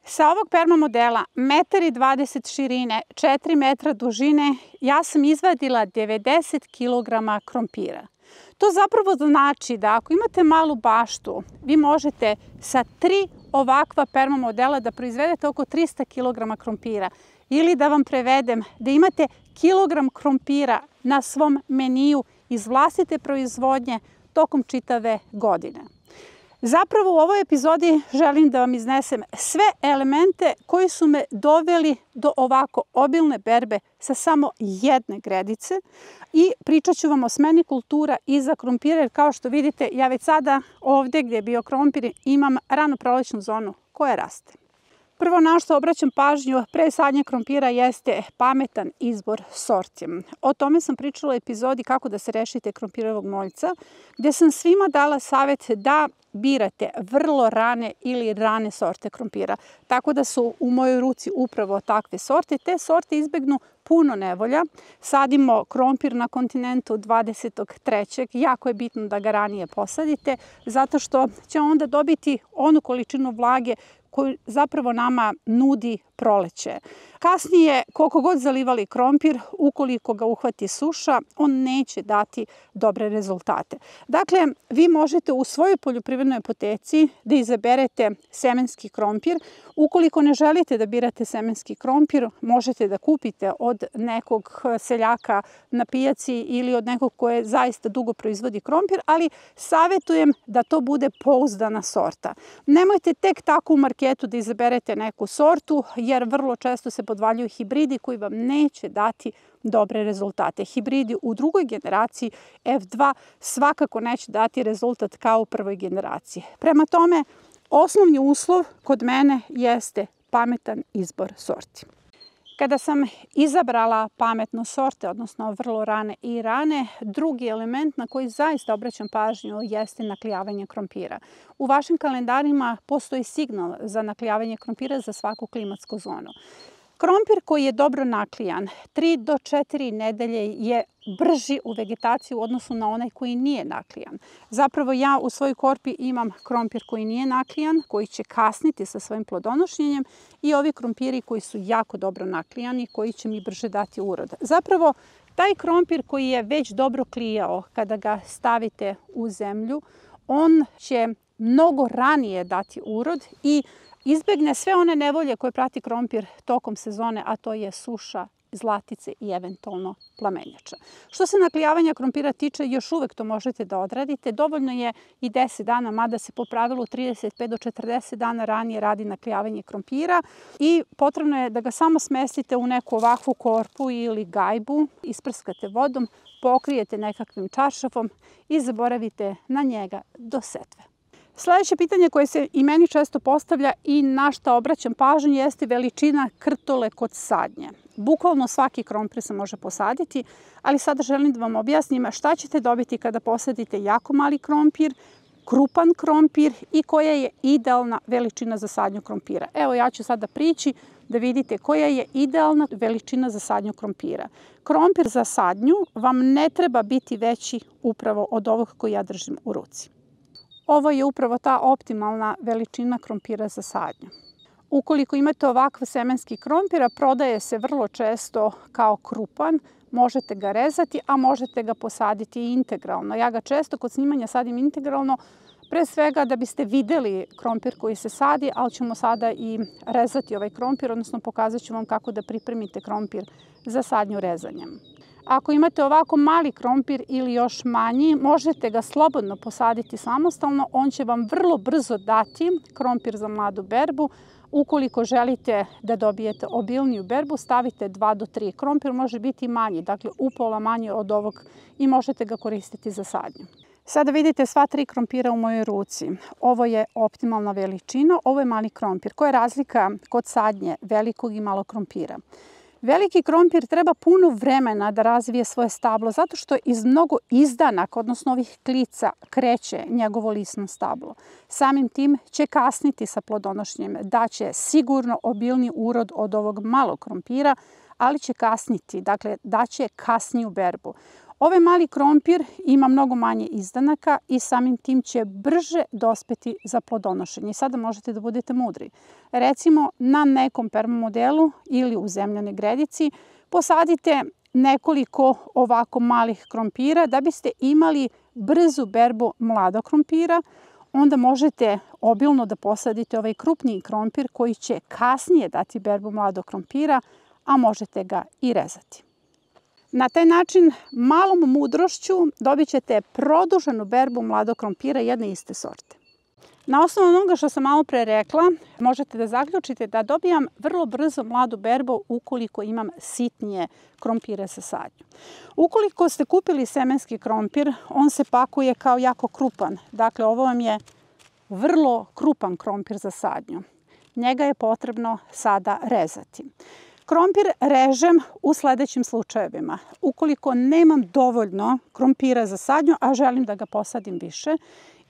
Sa ovog permamodela 1,20 m širine, 4 metra dužine, ja sam izvadila 90 kg krompira. To zapravo znači da ako imate malu baštu, vi možete sa 3 ovakva permamodela da proizvedete oko 300 kg krompira. Ili da vam prevedem, da imate kilogram krompira na svom meniju iz vlastite proizvodnje tokom čitave godine. Zapravo u ovoj epizodi želim da vam iznesem sve elemente koji su me doveli do ovako obilne berbe sa samo jedne gredice i pričat ću vam o smeni kultura iza krompira, jer kao što vidite ja već sada ovde gdje je bio krompir imam rano prolećnu zonu koja raste. Prvo na što obraćam pažnju pre sadnje krompira jeste pametan izbor sorti. O tome sam pričala u epizodi kako da se rešite krompirovog moljca, gdje sam svima dala savjet da birate vrlo rane ili rane sorte krompira. Tako da su u mojoj ruci upravo takve sorte. Te sorte izbegnu puno nevolja. Sadimo krompir na kontinentu 23. Jako je bitno da ga ranije posadite, zato što će onda dobiti onu količinu vlage koju zapravo nama nudi proleće. Kasnije, koliko god zalivali krompir, ukoliko ga uhvati suša, on neće dati dobre rezultate. Dakle, vi možete u svojoj poljoprivrednoj apoteci da izaberete semenski krompir. Ukoliko ne želite da birate semenski krompir, možete da kupite od nekog seljaka na pijaci ili od nekog koje zaista dugo proizvodi krompir, ali savjetujem da to bude pouzdana sorta. Nemojte tek tako u marketu da izaberete neku sortu, jer vrlo često se podvaljuju hibridi koji vam neće dati dobre rezultate. Hibridi u drugoj generaciji F2 svakako neće dati rezultat kao u prvoj generaciji. Prema tome, osnovni uslov kod mene jeste pametan izbor sorti. Kada sam izabrala pametno sorte, odnosno vrlo rane i rane, drugi element na koji zaista obraćam pažnju jeste naklijavanje krompira. U vašim kalendarima postoji signal za naklijavanje krompira za svaku klimatsku zonu. Krompir koji je dobro naklijan 3 do 4 nedelje je brži u vegetaciji u odnosu na onaj koji nije naklijan. Zapravo ja u svojoj korpi imam krompir koji nije naklijan, koji će kasniti sa svojim plodonošenjem, i ovi krompiri koji su jako dobro naklijani, koji će mi brže dati urod. Zapravo taj krompir koji je već dobro klijao, kada ga stavite u zemlju, on će mnogo ranije dati urod i izbegne sve one nevolje koje prati krompir tokom sezone, a to je suša, zlatice i eventualno plamenjača. Što se naklijavanja krompira tiče, još uvek to možete da odradite. Dovoljno je i 10 dana, mada se po pravilu 35 do 40 dana ranije radi naklijavanje krompira i potrebno je da ga samo smestite u neku ovakvu korpu ili gajbu, isprskate vodom, pokrijete nekakvim čaršafom i zaboravite na njega do setve. Sljedeće pitanje koje se i meni često postavlja i na šta obraćam pažnju jeste veličina krtole kod sadnje. Bukvalno svaki krompir se može posaditi, ali sada želim da vam objasnim šta ćete dobiti kada posadite jako mali krompir, krupan krompir i koja je idealna veličina za sadnju krompira. Evo, ja ću sada prići da vidite koja je idealna veličina za sadnju krompira. Krompir za sadnju vam ne treba biti veći upravo od ovog koji ja držim u ruci. Ovo je upravo ta optimalna veličina krompira za sadnju. Ukoliko imate ovakav semenski krompir, prodaje se vrlo često kao krupan, možete ga rezati, a možete ga posaditi i integralno. Ja ga često kod snimanja sadim integralno, pre svega da biste videli krompir koji se sadi, ali ćemo sada i rezati ovaj krompir, odnosno pokazat ću vam kako da pripremite krompir za sadnju rezanjem. Ako imate ovako mali krompir ili još manji, možete ga slobodno posaditi samostalno. On će vam vrlo brzo dati krompir za mladu berbu. Ukoliko želite da dobijete obilniju berbu, stavite 2 do 3. Krompir može biti manji, dakle upola manji od ovog i možete ga koristiti za sadnju. Sada vidite sva 3 krompira u mojoj ruci. Ovo je optimalna veličina, ovo je mali krompir. Koja je razlika kod sadnje velikog i malog krompira? Veliki krompir treba puno vremena da razvije svoje stablo, zato što iz mnogo izdanaka, odnosno ovih klica, kreće njegovo lisno stablo. Samim tim će kasniti sa plodonošenjem, daće sigurno obilni urod od ovog malog krompira, ali će kasniti, dakle daće kasniju berbu. Ovaj mali krompir ima mnogo manje izdanaka i samim tim će brže dospeti za plodonošenje. I sada možete da budete mudri. Recimo, na nekom permamodelu ili u zemljanoj gredici posadite nekoliko ovako malih krompira da biste imali brzu berbu mladog krompira. Onda možete obilno da posadite ovaj krupniji krompir koji će kasnije dati berbu mladog krompira, a možete ga i rezati. Na taj način, malom mudrošću dobit ćete produženu berbu mladog krompira jedne iste sorte. Na osnovu onoga što sam malo pre rekla, možete da zaključite da dobijam vrlo brzo mladu berbu ukoliko imam sitnije krompire sa sadnju. Ukoliko ste kupili semenski krompir, on se pakuje kao jako krupan. Dakle, ovo vam je vrlo krupan krompir za sadnju. Njega je potrebno sada rezati. Krompir režem u sledećim slučajevima. Ukoliko nemam dovoljno krompira za sadnju, a želim da ga posadim više,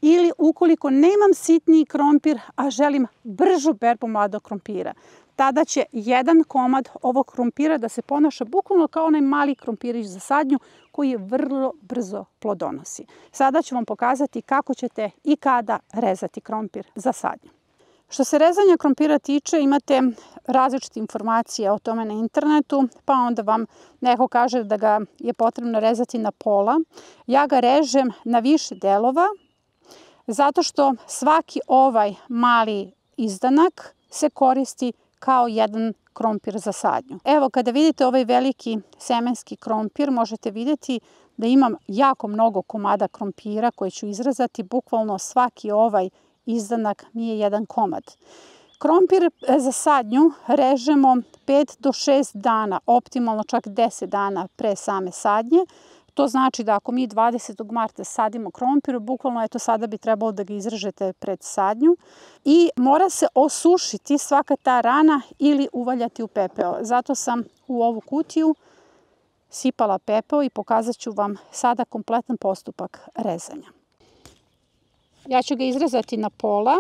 ili ukoliko nemam sitniji krompir, a želim bržu berbu mladog krompira, tada će jedan komad ovog krompira da se ponaša bukvalno kao onaj mali krompirić za sadnju koji vrlo brzo plodonosi. Sada ću vam pokazati kako ćete i kada rezati krompir za sadnju. Što se rezanja krompira tiče, imate različite informacije o tome na internetu, pa onda vam neko kaže da ga je potrebno rezati na pola. Ja ga režem na više delova, zato što svaki ovaj mali izdanak se koristi kao jedan krompir za sadnju. Evo, kada vidite ovaj veliki semenski krompir, možete vidjeti da imam jako mnogo komada krompira koje ću izrezati. Bukvalno svaki ovaj izdanak mi je jedan komad. Krompir za sadnju režemo 5 do 6 dana, optimalno čak 10 dana pre same sadnje. To znači da ako mi 20. marta sadimo krompir, bukvalno sada bi trebalo da ga izrežete pred sadnju i mora se osušiti svaka ta rana ili uvaljati u pepeo. Zato sam u ovu kutiju sipala pepeo i pokazat ću vam sada kompletan postupak rezanja. Ja ću ga izrezati na pola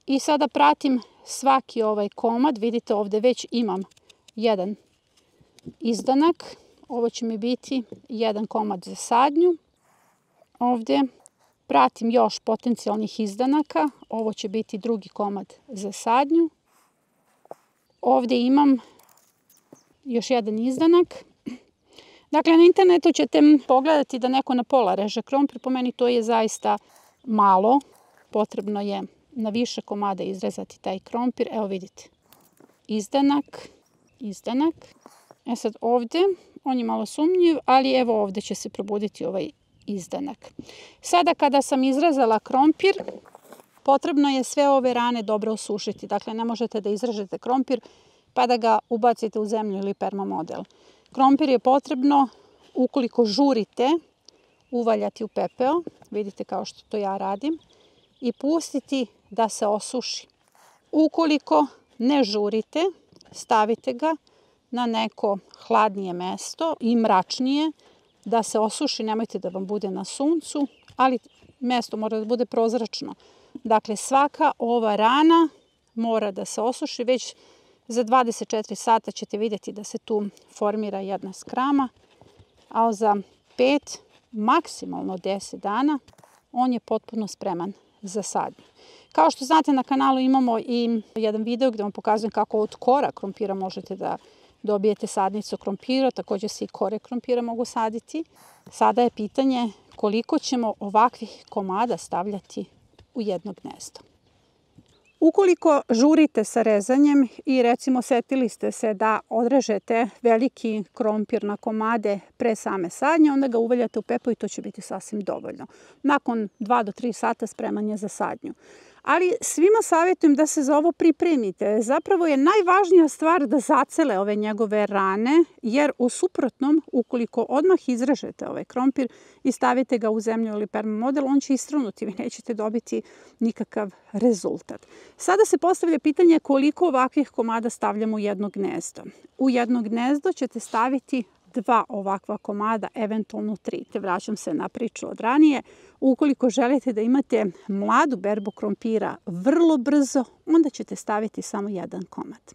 i sada pratim svaki ovaj komad. Vidite, ovde već imam jedan izdanak. Ovo će mi biti jedan komad za sadnju. Ovde pratim još potencijalnih izdanaka. Ovo će biti drugi komad za sadnju. Ovde imam još jedan izdanak. Dakle, na internetu ćete pogledati da neko na pola reže krompir. Po meni to je zaista malo. Potrebno je na više komada izrezati taj krompir. Evo vidite. Izdanak, izdanak. E sad ovde, on je malo sumnjiv, ali evo ovde će se probuditi ovaj izdanak. Sada kada sam izrezala krompir, potrebno je sve ove rane dobro osušiti. Dakle, ne možete da izrežete krompir pa da ga ubacite u zemlju ili permamodel. Krompir je potrebno, ukoliko žurite, uvaljati u pepeo, vidite kao što to ja radim, i pustiti da se osuši. Ukoliko ne žurite, stavite ga na neko hladnije mesto i mračnije da se osuši. Nemojte da vam bude na suncu, ali mesto mora da bude prozračno. Dakle, svaka ova rana mora da se osuši. Već za 24 sata ćete vidjeti da se tu formira jedna skrama, a za 5, maksimalno 10 dana on je potpuno spreman za sadnju. Kao što znate, na kanalu imamo i jedan video gde vam pokazujem kako od kora krompira možete da dobijete sadnicu krompira, također se i kore krompira mogu saditi. Sada je pitanje koliko ćemo ovakvih komada stavljati u jedno gnezdo. Ukoliko žurite sa rezanjem i recimo setili ste se da odrežete veliki krompir na komade pre same sadnje, onda ga uvaljate u pepeo i to će biti sasvim dovoljno. Nakon 2 do 3 sata spreman je za sadnju. Ali svima savjetujem da se za ovo pripremite. Zapravo je najvažnija stvar da zacele ove njegove rane, jer u suprotnom, ukoliko odmah izrežete ovaj krompir i stavite ga u zemlju ili permamodel, on će istrunuti, vi nećete dobiti nikakav rezultat. Sada se postavlja pitanje koliko ovakvih komada stavljamo u jedno gnezdo. U jedno gnezdo ćete staviti 2 ovakva komada, eventualno 3. Te vraćam se na priču od ranije. Ukoliko želite da imate mladu berbu krompira vrlo brzo, onda ćete staviti samo jedan komad.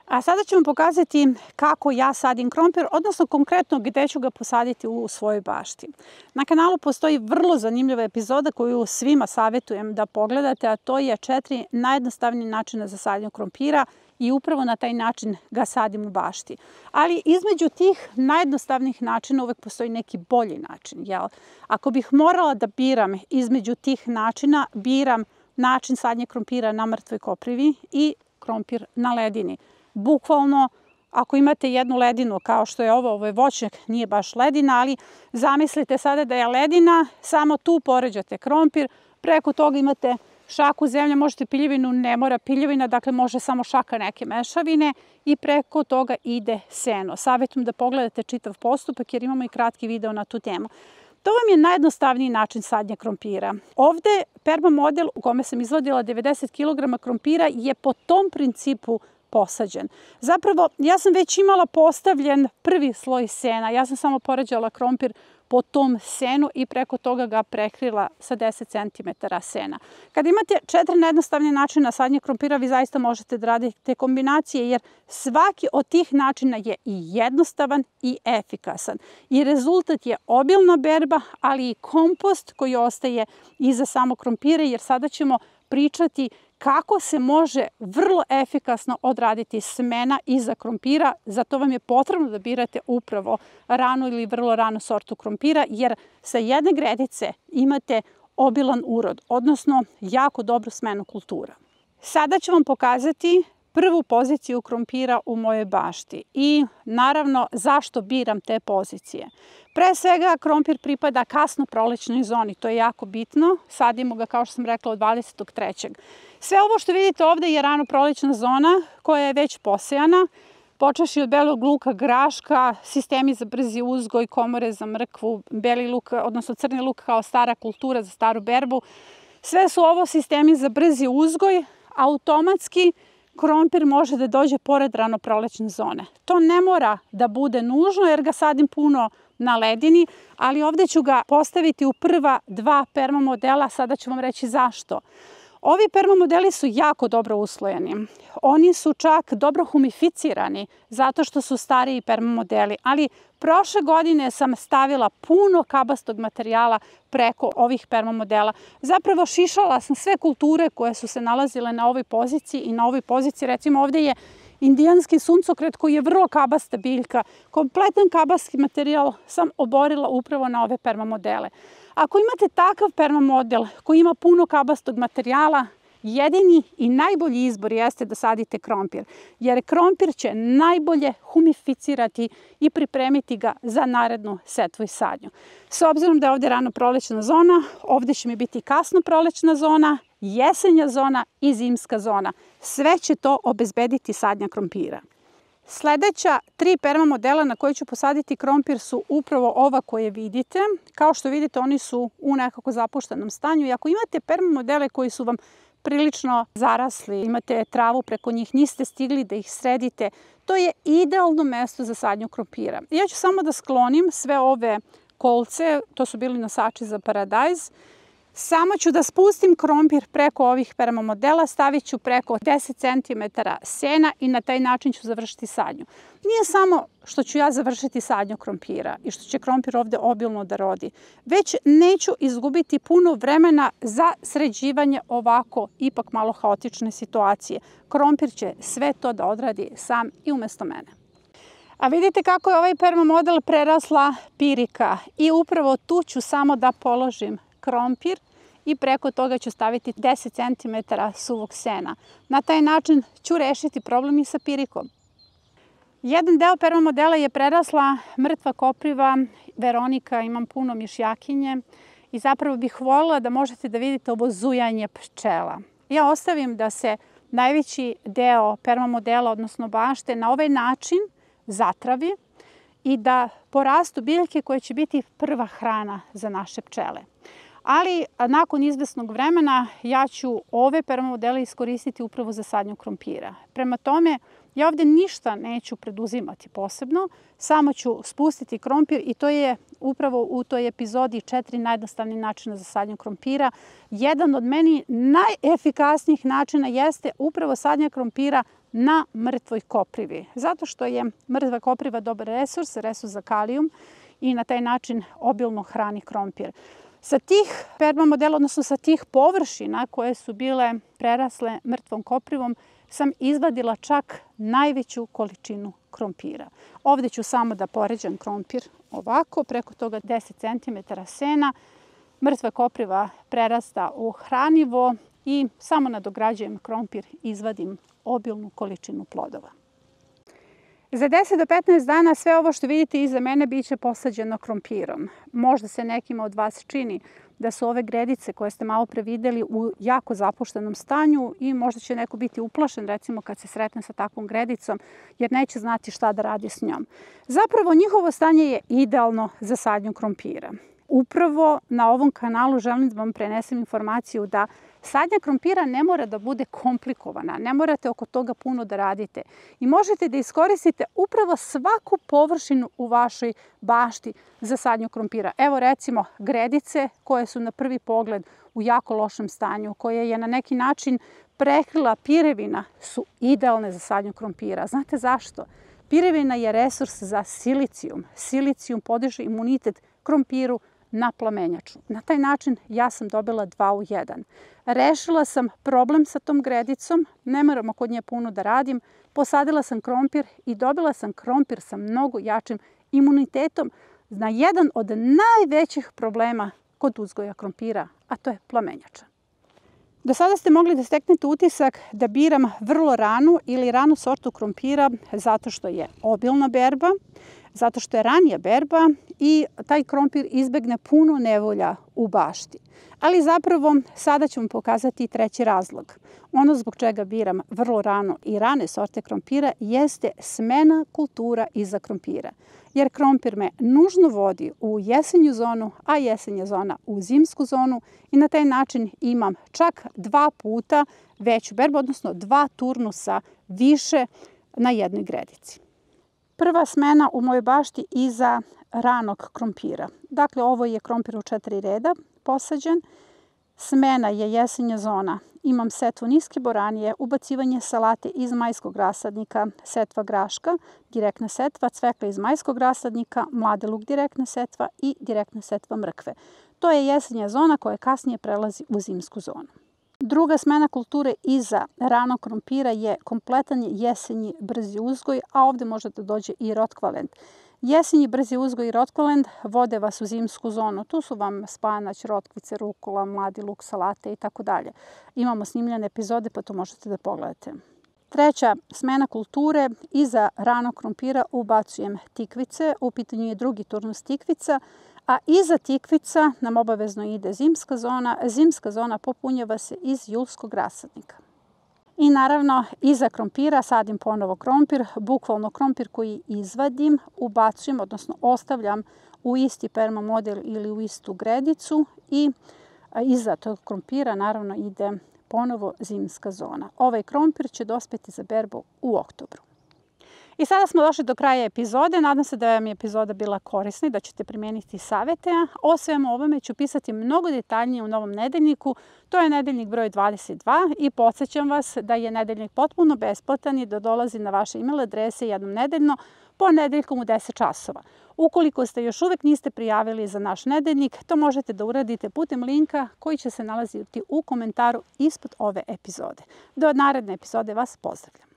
A sada ću vam pokazati kako ja sadim krompir, odnosno konkretno gde ću ga posaditi u svojoj bašti. Na kanalu postoji vrlo zanimljiva epizoda koju svima savjetujem da pogledate, a to je 4 najjednostavniji načina za sadnju krompira i upravo na taj način ga sadim u bašti. Ali između tih najjednostavnijih načina uvek postoji neki bolji način. Jel? Ako bih morala da biram između tih načina, biram način sadnje krompira na mrtvoj koprivi i krompir na ledini. Bukvalno, ako imate jednu ledinu kao što je ovo je voćnjak, nije baš ledina, ali zamislite sada da je ledina, samo tu poređate krompir, preko toga imate šaku zemlje, možete piljevinu, ne mora piljevina, dakle može samo šaka neke mešavine i preko toga ide seno. Savjetujem da pogledate čitav postupak jer imamo i kratki video na tu temu. To vam je najjednostavniji način sadnje krompira. Ovde perma model u kome sam izvadila 90 kg krompira je po tom principu posađen. Zapravo, ja sam već imala postavljen prvi sloj sena. Ja sam samo poređala krompir po tom senu i preko toga ga prekrila sa 10 cm sena. Kada imate 4 najjednostavnije načina sadnje krompira, vi zaista možete da radite kombinacije, jer svaki od tih načina je i jednostavan i efikasan. I rezultat je obilna berba, ali i kompost koji ostaje iza samog krompira, jer sada ćemo pričati kako se može vrlo efikasno odraditi smena iza krompira. Zato vam je potrebno da birate upravo ranu ili vrlo ranu sortu krompira, jer sa jedne gredice imate obilan urod, odnosno jako dobru smenu kultura. Sada ću vam pokazati prvu poziciju krompira u mojoj bašti i naravno zašto biram te pozicije. Pre svega krompir pripada kasno prolećnoj zoni, to je jako bitno. Sadimo ga, kao što sam rekla, od 23. Sve ovo što vidite ovde je rano prolećna zona koja je već posejana, počevši od belog luka, graška, sistemi za brzi uzgoj, komore za mrkvu, beli luk, odnosno crni luk kao stara kultura za staru berbu. Sve su ovo sistemi za brzi uzgoj. Automatski krompir može da dođe pored rano prolećne zone. To ne mora da bude nužno jer ga sadim puno na ledini, ali ovde ću ga postaviti u prva 2 perma modela, sada ću vam reći zašto. Ovi perma modeli su jako dobro uslojeni. Oni su čak dobro humificirani zato što su stariji perma modeli, ali prošle godine sam stavila puno kabastog materijala preko ovih perma modela. Zapravo šišala sam sve kulture koje su se nalazile na ovoj poziciji i na ovoj poziciji, recimo ovde je indijanski suncokret koji je vrlo kabasta biljka. Kompletan kabastki materijal sam oborila upravo na ove perma modele. Ako imate takav perma model koji ima puno kabastog materijala, jedini i najbolji izbor jeste da sadite krompir, jer krompir će najbolje humificirati i pripremiti ga za narednu setvu i sadnju. S obzirom da je ovde rano prolećna zona, ovde će mi biti kasno prolećna zona, jesenja zona i zimska zona. Sve će to obezbediti sadnja krompira. Sledeća 3 perma modela na koje ću posaditi krompir su upravo ova koje vidite. Kao što vidite, oni su u nekako zapuštenom stanju i ako imate perma modele koji su vam prilično zarasli, imate travu preko njih, niste stigli da ih sredite, to je idealno mesto za sadnju krompira. Ja ću samo da sklonim sve ove kolce, to su bili nosači za paradajz. Samo ću da spustim krompir preko ovih perma modela, stavit ću preko 10 cm sena i na taj način ću završiti sadnju. Nije samo što ću ja završiti sadnju krompira i što će krompir ovde obilno da rodi, već neću izgubiti puno vremena za sređivanje ovako ipak malo haotične situacije. Krompir će sve to da odradi sam i umesto mene. A vidite kako je ovaj perma model prerasla pirika i upravo tu ću samo da položim krompir i preko toga ću staviti 10 cm suvog sena. Na taj način ću rešiti problem i sa pirikom. Jedan deo perma modela je prerasla mrtva kopriva, Veronika, imam puno mišjakinje i zapravo bih voljela da možete da vidite ovo zujanje pčela. Ja ostavim da se najveći deo perma modela, odnosno bašte, na ovaj način zatravi i da porastu biljke koje će biti prva hrana za naše pčele. Ali nakon izvesnog vremena ja ću ove permamodele iskoristiti upravo za sadnju krompira. Prema tome, ja ovde ništa neću preduzimati posebno, samo ću spustiti krompir i to je upravo u toj epizodi 4 najjednostavnijih načina za sadnju krompira. Jedan od meni najefikasnijih načina jeste upravo sadnja krompira na mrtvoj koprivi. Zato što je mrtva kopriva dobar resurs za kalijum i na taj način obilno hrani krompir. Sa tih permamodela, odnosno sa tih površina koje su bile prerasle mrtvom koprivom, sam izvadila čak najveću količinu krompira. Ovde ću samo da poređam krompir ovako, preko toga 10 cm sena, mrtva kopriva prerasta u hranivo i samo nadograđujem krompir, izvadim obilnu količinu plodova. Za 10 do 15 dana sve ovo što vidite iza mene biće posađeno krompirom. Možda se nekima od vas čini da su ove gredice koje ste malo pre videli u jako zapuštenom stanju i možda će neko biti uplašen recimo kad se sretne sa takvom gredicom jer neće znati šta da radi s njom. Zapravo njihovo stanje je idealno za sadnju krompira. Upravo na ovom kanalu želim da vam prenesem informaciju da sadnja krompira ne mora da bude komplikovana, ne morate oko toga puno da radite i možete da iskoristite upravo svaku površinu u vašoj bašti za sadnju krompira. Evo recimo gredice koje su na prvi pogled u jako lošem stanju, koje je na neki način prekrila pirevina, su idealne za sadnju krompira. Znate zašto? Pirevina je resurs za silicijum. Silicijum podiže imunitet krompiru na plamenjaču. Na taj način ja sam dobila 2 u 1. Rešila sam problem sa tom gredicom, ne moram kod nje puno da radim, posadila sam krompir i dobila sam krompir sa mnogo jačim imunitetom na jedan od najvećih problema kod uzgoja krompira, a to je plamenjača. Do sada ste mogli da steknete utisak da biram vrlo ranu ili ranu sortu krompira zato što je obilna berba, zato što je ranija berba i taj krompir izbegne puno nevolja u bašti. Ali zapravo sada ću vam pokazati i treći razlog. Ono zbog čega biram vrlo rano i rane sorte krompira jeste smena kultura iza krompira. Jer krompir me nužno vodi u jesenju zonu, a jesenja zona u zimsku zonu i na taj način imam čak 2 puta veću berbu, odnosno 2 turnusa više na jednoj gredici. Prva smena u mojoj bašti iza ranog krompira. Dakle, ovo je krompir u 4 reda posađen. Smena je jesenja zona. Imam setvu niske boranije, ubacivanje salate iz majskog rasadnika, setva graška, direktna setva, cvekla iz majskog rasadnika, mlade luk direktna setva i direktna setva mrkve. To je jesenja zona koja kasnije prelazi u zimsku zonu. Druga smena kulture iza ranog krompira je kompletan jesenji brzi uzgoj, a ovde može da dođe i rotkvalent. Jesenji brzi uzgoj i rotkvalent vode vas u zimsku zonu. Tu su vam spanać, rotkvice, rukula, mladi luk, salate i tako dalje. Imamo snimljene epizode pa to možete da pogledate. Treća smena kulture, iza ranog krompira ubacujem tikvice. U pitanju je drugi turnus tikvica, a iza tikvica nam obavezno ide zimska zona. Zimska zona popunjava se iz julskog rasadnika. I naravno, iza krompira sadim ponovo krompir, bukvalno krompir koji izvadim, ubacujem, odnosno ostavljam u isti permamodel ili u istu gredicu i iza tog krompira naravno ide ponovo zimska zona. Ovaj krompir će dospeti za berbu u oktobru. I sada smo došli do kraja epizode. Nadam se da vam je epizoda bila korisna i da ćete primeniti savete. O svemu ovome ću pisati mnogo detaljnije u novom nedeljniku. To je nedeljnik broj 22 i podsjećam vas da je nedeljnik potpuno besplatan i da dolazi na vaše e-mail adrese jednom nedeljno ponedeljkom u 10 časova. Ukoliko ste još uvek niste prijavili za naš nedeljnik, to možete da uradite putem linka koji će se nalaziti u komentaru ispod ove epizode. Do naredne epizode vas pozdravljam.